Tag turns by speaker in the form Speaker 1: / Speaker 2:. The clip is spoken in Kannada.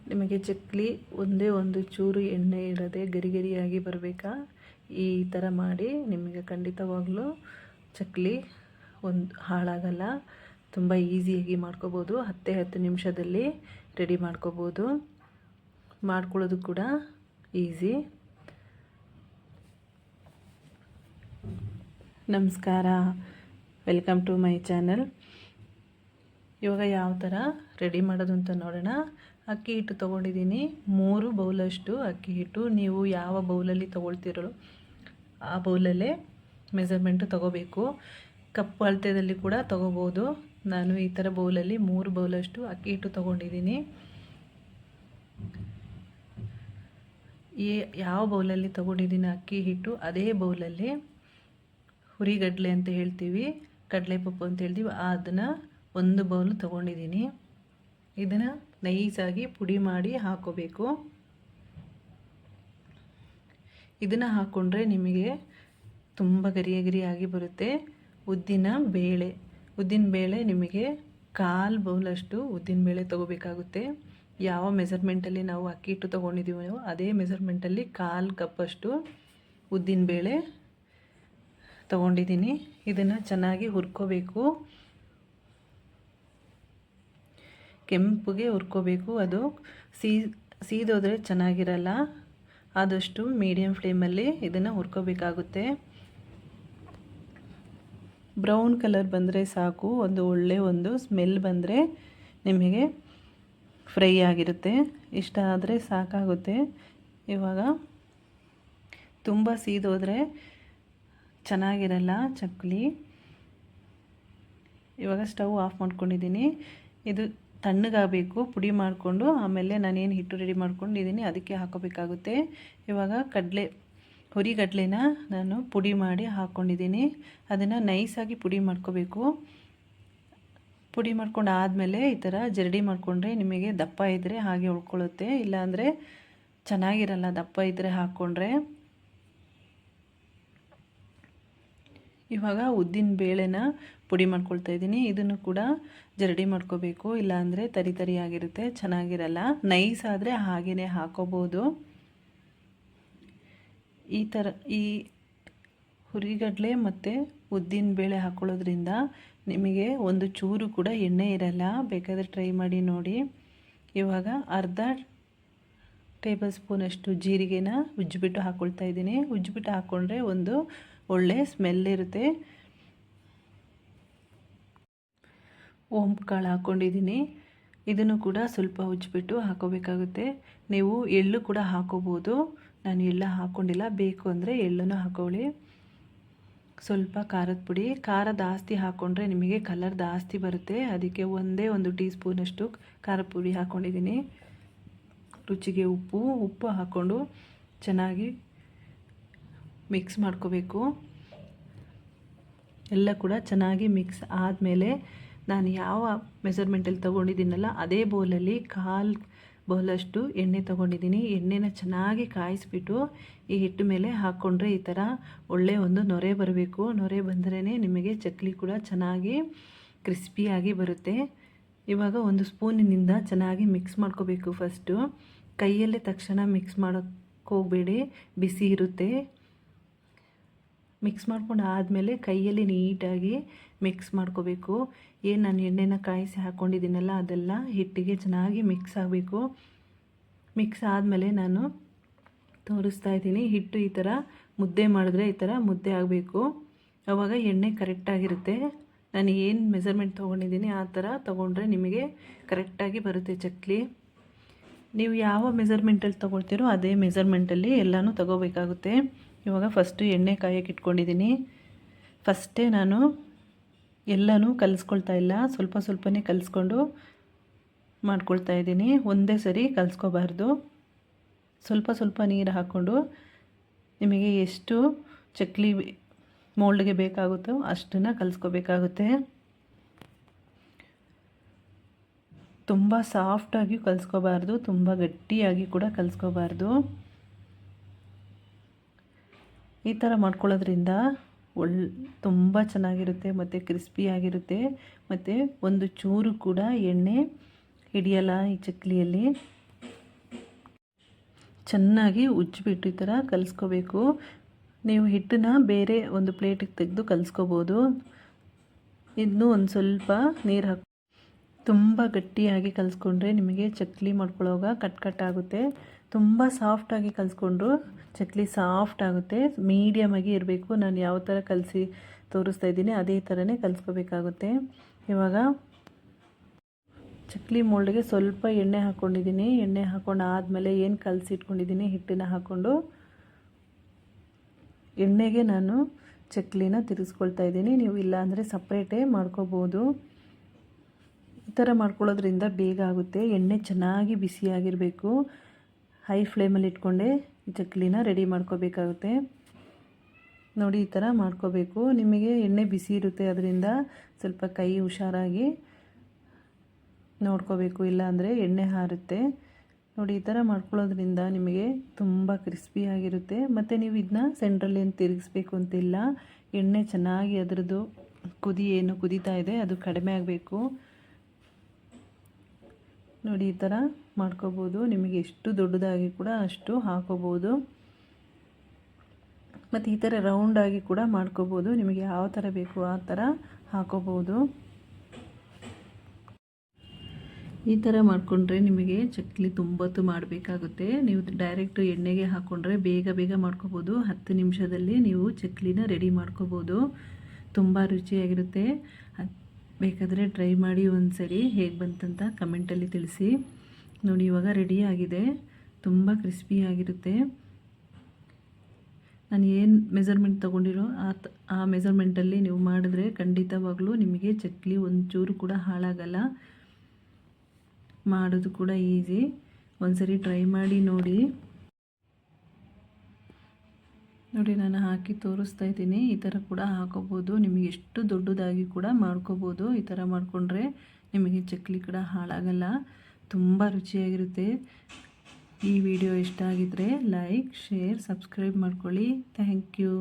Speaker 1: ನಿಮಗೆ ಚಕ್ಲಿ ಒಂದೇ ಒಂದು ಚೂರು ಎಣ್ಣೆ ಇರದೆ ಗರಿ ಗರಿಯಾಗಿ ಬರಬೇಕಾ? ಈ ಥರ ಮಾಡಿ ನಿಮಗೆ ಖಂಡಿತವಾಗ್ಲೂ ಚಕ್ಲಿ ಹಾಳಾಗಲ್ಲ. ತುಂಬ ಈಸಿಯಾಗಿ ಮಾಡ್ಕೋಬೋದು. 10 ನಿಮಿಷದಲ್ಲಿ ರೆಡಿ ಮಾಡ್ಕೋಬೋದು. ಮಾಡ್ಕೊಳ್ಳೋದು ಕೂಡ ಈಸಿ. ನಮಸ್ಕಾರ, ವೆಲ್ಕಮ್ ಟು ಮೈ ಚಾನಲ್. ಇವಾಗ ಯಾವ ಥರ ರೆಡಿ ಮಾಡೋದು ಅಂತ ನೋಡೋಣ. ಅಕ್ಕಿ ಹಿಟ್ಟು ತೊಗೊಂಡಿದ್ದೀನಿ 3 ಬೌಲಷ್ಟು ಅಕ್ಕಿ ಹಿಟ್ಟು. ನೀವು ಯಾವ ಬೌಲಲ್ಲಿ ತೊಗೊಳ್ತಿರೋ ಆ ಬೌಲಲ್ಲೇ ಮೆಜರ್ಮೆಂಟು ತೊಗೋಬೇಕು. ಕಪ್ ಅಳತೆಯಲ್ಲಿ ಕೂಡ ತೊಗೋಬೋದು. ನಾನು ಈ ಥರ ಬೌಲಲ್ಲಿ 3 ಬೌಲಷ್ಟು ಅಕ್ಕಿ ಹಿಟ್ಟು ತೊಗೊಂಡಿದ್ದೀನಿ. ಯಾವ ಬೌಲಲ್ಲಿ ತೊಗೊಂಡಿದ್ದೀನಿ ಅಕ್ಕಿ ಹಿಟ್ಟು ಅದೇ ಬೌಲಲ್ಲಿ ಹುರಿಗಡಲೆ ಅಂತ ಹೇಳ್ತೀವಿ, ಕಡಲೆಪಪ್ಪು ಅಂತ ಹೇಳ್ತೀವಿ, ಅದನ್ನು 1 ಬೌಲ್ ತೊಗೊಂಡಿದ್ದೀನಿ. ಇದನ್ನು ನೈಸಾಗಿ ಪುಡಿ ಮಾಡಿ ಹಾಕೋಬೇಕು. ಇದನ್ನು ಹಾಕ್ಕೊಂಡ್ರೆ ನಿಮಗೆ ತುಂಬ ಗರಿಯಾಗಿ ಬರುತ್ತೆ. ಉದ್ದಿನ ಬೇಳೆ ನಿಮಗೆ 1/4 ಬೌಲಷ್ಟು ಉದ್ದಿನ ಬೇಳೆ ತೊಗೋಬೇಕಾಗುತ್ತೆ. ಯಾವ ಮೆಜರ್ಮೆಂಟಲ್ಲಿ ನಾವು ಅಕ್ಕಿ ಹಿಟ್ಟು ತೊಗೊಂಡಿದ್ದೀವೋ ಅದೇ ಮೆಜರ್ಮೆಂಟಲ್ಲಿ 1/4 ಕಪ್ಪಷ್ಟು ಉದ್ದಿನ ಬೇಳೆ ತೊಗೊಂಡಿದ್ದೀನಿ. ಇದನ್ನು ಚೆನ್ನಾಗಿ ಹುರ್ಕೋಬೇಕು. ಕೆಂಪುಗೆ ಹುರ್ಕೋಬೇಕು. ಅದು ಸೀದೋದ್ರೆ ಚೆನ್ನಾಗಿರಲ್ಲ. ಆದಷ್ಟು ಮೀಡಿಯಮ್ ಫ್ಲೇಮಲ್ಲಿ ಇದನ್ನು ಹುರ್ಕೋಬೇಕಾಗುತ್ತೆ. ಬ್ರೌನ್ ಕಲರ್ ಬಂದರೆ ಸಾಕು. ಒಂದು ಸ್ಮೆಲ್ ಬಂದರೆ ನಿಮಗೆ ಫ್ರೈ ಆಗಿರುತ್ತೆ. ಇಷ್ಟ ಆದರೆ ಸಾಕಾಗುತ್ತೆ. ಇವಾಗ ತುಂಬ ಸೀದೋದ್ರೆ ಚೆನ್ನಾಗಿರಲ್ಲ ಚಕ್ಲಿ. ಇವಾಗ ಸ್ಟವ್ ಆಫ್ ಮಾಡ್ಕೊಂಡಿದ್ದೀನಿ. ಇದು ತಣ್ಣಗಾಗಬೇಕು. ಪುಡಿ ಮಾಡಿಕೊಂಡು ಆಮೇಲೆ ನಾನೇನು ಹಿಟ್ಟು ರೆಡಿ ಮಾಡ್ಕೊಂಡಿದ್ದೀನಿ ಅದಕ್ಕೆ ಹಾಕೋಬೇಕಾಗುತ್ತೆ. ಇವಾಗ ಹುರಿಗಡಲೆನ ನಾನು ಪುಡಿ ಮಾಡಿ ಹಾಕ್ಕೊಂಡಿದ್ದೀನಿ. ಅದನ್ನು ನೈಸಾಗಿ ಪುಡಿ ಮಾಡ್ಕೋಬೇಕು. ಪುಡಿ ಮಾಡ್ಕೊಂಡು ಆದಮೇಲೆ ಈ ಥರ ಜರಡಿ ಮಾಡಿಕೊಂಡ್ರೆ ನಿಮಗೆ ದಪ್ಪ ಇದ್ದರೆ ಹಾಗೆ ಉಳ್ಕೊಳ್ಳುತ್ತೆ. ಇಲ್ಲಾಂದರೆ ಚೆನ್ನಾಗಿರಲ್ಲ ದಪ್ಪ ಇದ್ದರೆ ಹಾಕ್ಕೊಂಡ್ರೆ. ಇವಾಗ ಉದ್ದಿನ ಬೇಳೆನ ಪುಡಿ ಮಾಡ್ಕೊಳ್ತಾ ಇದ್ದೀನಿ. ಇದನ್ನು ಕೂಡ ಜರಡಿ ಮಾಡ್ಕೋಬೇಕು, ಇಲ್ಲಾಂದರೆ ತರಿಯಾಗಿರುತ್ತೆ, ಚೆನ್ನಾಗಿರಲ್ಲ. ನೈಸ್ ಆದರೆ ಹಾಗೆಯೇ ಹಾಕೋಬೋದು. ಈ ಥರ ಈ ಹುರಿಗಡಲೆ ಮತ್ತು ಉದ್ದಿನ ಬೇಳೆ ಹಾಕ್ಕೊಳ್ಳೋದ್ರಿಂದ ನಿಮಗೆ ಒಂದು ಚೂರು ಕೂಡ ಎಣ್ಣೆ ಇರಲ್ಲ. ಬೇಕಾದರೆ ಟ್ರೈ ಮಾಡಿ ನೋಡಿ. ಇವಾಗ ಅರ್ಧ ಟೇಬಲ್ ಸ್ಪೂನಷ್ಟು ಜೀರಿಗೆನ ಉಜ್ಜಿಬಿಟ್ಟು ಹಾಕ್ಕೊಳ್ತಾ ಇದ್ದೀನಿ. ಉಜ್ಜಿಬಿಟ್ಟು ಹಾಕ್ಕೊಂಡ್ರೆ ಒಂದು ಒಳ್ಳೆ ಸ್ಮೆಲ್ ಇರುತ್ತೆ. ಓಂಪು ಕಾಳು ಹಾಕ್ಕೊಂಡಿದ್ದೀನಿ. ಇದನ್ನು ಕೂಡ ಸ್ವಲ್ಪ ಉಜ್ಜಿಬಿಟ್ಟು ಹಾಕೋಬೇಕಾಗುತ್ತೆ. ನೀವು ಎಳ್ಳು ಕೂಡ ಹಾಕೋಬೋದು. ನಾನು ಎಳ್ಳು ಹಾಕ್ಕೊಂಡಿಲ್ಲ. ಬೇಕು ಅಂದರೆ ಎಳ್ಳನ್ನು ಹಾಕೊಳ್ಳಿ. ಸ್ವಲ್ಪ ಖಾರದ ಪುಡಿ. ಖಾರ ಜಾಸ್ತಿ ಹಾಕ್ಕೊಂಡ್ರೆ ನಿಮಗೆ ಕಲರ್ ಜಾಸ್ತಿ ಬರುತ್ತೆ. ಅದಕ್ಕೆ 1 ಟೀ ಸ್ಪೂನಷ್ಟು ಖಾರದ ಪುಡಿ ಹಾಕ್ಕೊಂಡಿದ್ದೀನಿ. ರುಚಿಗೆ ಉಪ್ಪು ಹಾಕ್ಕೊಂಡು ಚೆನ್ನಾಗಿ ಮಿಕ್ಸ್ ಮಾಡ್ಕೋಬೇಕು. ಎಲ್ಲ ಕೂಡ ಚೆನ್ನಾಗಿ ಮಿಕ್ಸ್ ಆದಮೇಲೆ ನಾನು ಯಾವ ಮೆಜರ್ಮೆಂಟಲ್ಲಿ ತೊಗೊಂಡಿದ್ದೀನಲ್ಲ ಅದೇ ಬೌಲಲ್ಲಿ 1/4 ಬೌಲಷ್ಟು ಎಣ್ಣೆ ತೊಗೊಂಡಿದ್ದೀನಿ. ಎಣ್ಣೆನ ಚೆನ್ನಾಗಿ ಕಾಯಿಸ್ಬಿಟ್ಟು ಈ ಹಿಟ್ಟು ಮೇಲೆ ಹಾಕ್ಕೊಂಡ್ರೆ ಈ ಥರ ಒಳ್ಳೆ ಒಂದು ನೊರೆ ಬರಬೇಕು. ನೊರೆ ಬಂದ್ರೇ ನಿಮಗೆ ಚಕ್ಲಿ ಕೂಡ ಚೆನ್ನಾಗಿ ಕ್ರಿಸ್ಪಿಯಾಗಿ ಬರುತ್ತೆ. ಇವಾಗ 1 ಸ್ಪೂನಿನಿಂದ ಚೆನ್ನಾಗಿ ಮಿಕ್ಸ್ ಮಾಡ್ಕೋಬೇಕು. ಫಸ್ಟು ಕೈಯಲ್ಲೇ ತಕ್ಷಣ ಮಿಕ್ಸ್ ಮಾಡೋಕ್ಕೆ ಹೋಗಬೇಡಿ, ಬಿಸಿ ಇರುತ್ತೆ. ಮಿಕ್ಸ್ ಮಾಡ್ಕೊಂಡು ಆದಮೇಲೆ ಕೈಯಲ್ಲಿ ನೀಟಾಗಿ ಮಿಕ್ಸ್ ಮಾಡ್ಕೋಬೇಕು. ಏನು ನಾನು ಎಣ್ಣೆನ ಕಾಯಿಸಿ ಹಾಕ್ಕೊಂಡಿದ್ದೀನಲ್ಲ ಅದೆಲ್ಲ ಹಿಟ್ಟಿಗೆ ಚೆನ್ನಾಗಿ ಮಿಕ್ಸ್ ಆಗಬೇಕು. ಮಿಕ್ಸ್ ಆದಮೇಲೆ ನಾನು ತೋರಿಸ್ತಾ ಇದ್ದೀನಿ. ಹಿಟ್ಟು ಈ ಥರ ಮುದ್ದೆ ಮಾಡಿದ್ರೆ ಈ ಥರ ಮುದ್ದೆ ಆಗಬೇಕು. ಆವಾಗ ಎಣ್ಣೆ ಕರೆಕ್ಟಾಗಿರುತ್ತೆ. ನಾನು ಏನು ಮೆಜರ್ಮೆಂಟ್ ತೊಗೊಂಡಿದ್ದೀನಿ ಆ ಥರ ತೊಗೊಂಡ್ರೆ ನಿಮಗೆ ಕರೆಕ್ಟಾಗಿ ಬರುತ್ತೆ ಚಕ್ಲಿ. ನೀವು ಯಾವ ಮೆಜರ್ಮೆಂಟಲ್ಲಿ ತೊಗೊಳ್ತೀರೋ ಅದೇ ಮೆಜರ್ಮೆಂಟಲ್ಲಿ ಎಲ್ಲನೂ ತೊಗೋಬೇಕಾಗುತ್ತೆ. ಇವಾಗ ಫಸ್ಟು ಎಣ್ಣೆ ಕಾಯಕ್ಕೆ ಇಟ್ಕೊಂಡಿದ್ದೀನಿ. ಫಸ್ಟೇ ನಾನು ಎಲ್ಲನೂ ಕಲಿಸ್ಕೊಳ್ತಾ ಇಲ್ಲ, ಸ್ವಲ್ಪನೇ ಕಲಿಸ್ಕೊಂಡು ಮಾಡ್ಕೊಳ್ತಾ ಇದ್ದೀನಿ. ಒಂದೇ ಸರಿ ಕಲಿಸ್ಕೋಬಾರ್ದು. ಸ್ವಲ್ಪ ನೀರು ಹಾಕ್ಕೊಂಡು ನಿಮಗೆ ಎಷ್ಟು ಚಕ್ಲಿ ಮೋಲ್ಡ್ಗೆ ಬೇಕಾಗುತ್ತೋ ಅಷ್ಟನ್ನು ಕಲಿಸ್ಕೋಬೇಕಾಗುತ್ತೆ. ತುಂಬ ಸಾಫ್ಟಾಗಿ ಕಲಿಸ್ಕೋಬಾರ್ದು, ತುಂಬ ಗಟ್ಟಿಯಾಗಿ ಕೂಡ ಕಲಿಸ್ಕೋಬಾರ್ದು. ಈ ಥರ ಮಾಡ್ಕೊಳ್ಳೋದ್ರಿಂದ ತುಂಬ ಚೆನ್ನಾಗಿರುತ್ತೆ ಮತ್ತು ಕ್ರಿಸ್ಪಿಯಾಗಿರುತ್ತೆ. ಮತ್ತು ಒಂದು ಚೂರು ಕೂಡ ಎಣ್ಣೆ ಹಿಡಿಯಲ್ಲ ಈ ಚಕ್ಲಿಯಲ್ಲಿ. ಚೆನ್ನಾಗಿ ಉಜ್ಜಿಬಿಟ್ಟು ಈ ಥರ ಕಲಿಸ್ಕೋಬೇಕು. ನೀವು ಹಿಟ್ಟನ್ನ ಬೇರೆ ಒಂದು ಪ್ಲೇಟಿಗೆ ತೆಗೆದು ಕಲಿಸ್ಕೋಬೋದು. ಇನ್ನೂ ಒಂದು ಸ್ವಲ್ಪ ನೀರು ಹಾಕಿ ತುಂಬ ಗಟ್ಟಿಯಾಗಿ ಕಲಿಸ್ಕೊಂಡ್ರೆ ನಿಮಗೆ ಚಕ್ಲಿ ಮಾಡ್ಕೊಳ್ಳೋವಾಗ ಕಟ್ ಆಗುತ್ತೆ. ತುಂಬ ಸಾಫ್ಟಾಗಿ ಕಲಿಸ್ಕೊಂಡ್ರು ಚಕ್ಲಿ ಸಾಫ್ಟ್ ಆಗುತ್ತೆ. ಮೀಡಿಯಮಾಗಿ ಇರಬೇಕು. ನಾನು ಯಾವ ಥರ ಕಲಸಿ ತೋರಿಸ್ತಾ ಇದ್ದೀನಿ ಅದೇ ಥರನೇ ಕಲಿಸ್ಕೋಬೇಕಾಗುತ್ತೆ. ಇವಾಗ ಚಕ್ಲಿ ಮೋಲ್ಡ್ಗೆ ಸ್ವಲ್ಪ ಎಣ್ಣೆ ಹಾಕ್ಕೊಂಡಿದ್ದೀನಿ. ಎಣ್ಣೆ ಹಾಕ್ಕೊಂಡು ಆದಮೇಲೆ ಏನು ಕಲಸಿಟ್ಕೊಂಡಿದ್ದೀನಿ ಹಿಟ್ಟನ್ನು ಹಾಕ್ಕೊಂಡು ಎಣ್ಣೆಗೆ ನಾನು ಚಕ್ಲಿನ ತಿರುಗಿಸ್ಕೊಳ್ತಾ ಇದ್ದೀನಿ. ನೀವು ಇಲ್ಲ ಅಂದರೆ ಸಪ್ರೇಟೇ ಮಾಡ್ಕೋಬೋದು. ಈ ಥರ ಮಾಡ್ಕೊಳ್ಳೋದ್ರಿಂದ ಬೇಗ ಆಗುತ್ತೆ. ಎಣ್ಣೆ ಚೆನ್ನಾಗಿ ಬಿಸಿಯಾಗಿರಬೇಕು. ಹೈ ಫ್ಲೇಮಲ್ಲಿ ಇಟ್ಕೊಂಡೆ ಈ ಚಕ್ಲಿನ ರೆಡಿ ಮಾಡ್ಕೋಬೇಕಾಗುತ್ತೆ. ನೋಡಿ ಈ ಥರ ಮಾಡ್ಕೋಬೇಕು. ನಿಮಗೆ ಎಣ್ಣೆ ಬಿಸಿ ಇರುತ್ತೆ, ಅದರಿಂದ ಸ್ವಲ್ಪ ಕೈ ಹುಷಾರಾಗಿ ನೋಡ್ಕೋಬೇಕು, ಇಲ್ಲ ಅಂದರೆ ಎಣ್ಣೆ ಹಾರುತ್ತೆ. ನೋಡಿ ಈ ಥರ ಮಾಡ್ಕೊಳ್ಳೋದ್ರಿಂದ ನಿಮಗೆ ತುಂಬ ಕ್ರಿಸ್ಪಿಯಾಗಿರುತ್ತೆ. ಮತ್ತು ನೀವು ಇದನ್ನ ಸೆಂಟ್ರಲ್ಲಿ ಏನು ತಿರುಗಿಸ್ಬೇಕು ಅಂತಿಲ್ಲ. ಎಣ್ಣೆ ಚೆನ್ನಾಗಿ ಅದರದ್ದು ಏನು ಕುದೀತಾ ಇದೆ ಅದು ಕಡಿಮೆ ಆಗಬೇಕು. ನೋಡಿ ಈ ಥರ ಮಾಡ್ಕೋಬೋದು. ನಿಮಗೆ ಎಷ್ಟು ದೊಡ್ಡದಾಗಿ ಕೂಡ ಅಷ್ಟು ಹಾಕೋಬೋದು. ಮತ್ತು ಈ ಥರ ರೌಂಡಾಗಿ ಕೂಡ ಮಾಡ್ಕೋಬೋದು. ನಿಮಗೆ ಯಾವ ಥರ ಬೇಕು ಆ ಥರ ಹಾಕೋಬೋದು. ಈ ಥರ ಮಾಡಿಕೊಂಡ್ರೆ ನಿಮಗೆ ಚಕ್ಲಿ ತುಂಬತ್ತು ಮಾಡಬೇಕಾಗುತ್ತೆ. ನೀವು ಡೈರೆಕ್ಟು ಎಣ್ಣೆಗೆ ಹಾಕ್ಕೊಂಡ್ರೆ ಬೇಗ ಮಾಡ್ಕೋಬೋದು. 10 ನಿಮಿಷದಲ್ಲಿ ನೀವು ಚಕ್ಲಿನ ರೆಡಿ ಮಾಡ್ಕೋಬೋದು. ತುಂಬ ರುಚಿಯಾಗಿರುತ್ತೆ. ಬೇಕಾದರೆ ಟ್ರೈ ಮಾಡಿ ಒಂದ್ಸರಿ. ಹೇಗೆ ಬಂತಂತ ಕಮೆಂಟಲ್ಲಿ ತಿಳಿಸಿ. ನೋಡಿ ಇವಾಗ ರೆಡಿ ಆಗಿದೆ. ತುಂಬ ಕ್ರಿಸ್ಪಿಯಾಗಿರುತ್ತೆ. ನಾನು ಏನು ಮೆಜರ್ಮೆಂಟ್ ತೊಗೊಂಡಿರೋ ಆ ಮೆಜರ್ಮೆಂಟಲ್ಲಿ ನೀವು ಮಾಡಿದ್ರೆ ಖಂಡಿತವಾಗ್ಲೂ ನಿಮಗೆ ಚಕ್ಲಿ ಒಂಚೂರು ಕೂಡ ಹಾಳಾಗಲ್ಲ. ಮಾಡೋದು ಕೂಡ ಈಸಿ. ಒಂದ್ಸರಿ ಟ್ರೈ ಮಾಡಿ ನೋಡಿ. ನೋಡಿ ನಾನು ಹಾಕಿ ತೋರಿಸ್ತಾ ಇದ್ದೀನಿ. ಈ ಥರ ಕೂಡ ಹಾಕೋಬೋದು. ನಿಮಗೆ ಎಷ್ಟು ದೊಡ್ಡದಾಗಿ ಕೂಡ ಮಾಡ್ಕೋಬೋದು. ಈ ಥರ ಮಾಡಿಕೊಂಡ್ರೆ ನಿಮಗೆ ಚಕ್ಲಿ ಕೂಡ ಹಾಳಾಗಲ್ಲ. ತುಂಬ ರುಚಿಯಾಗಿರುತ್ತೆ. ಈ ವಿಡಿಯೋ ಇಷ್ಟ ಆಗಿದ್ದರೆ ಲೈಕ್, ಶೇರ್, ಸಬ್ಸ್ಕ್ರೈಬ್ ಮಾಡ್ಕೊಳ್ಳಿ. Thank you.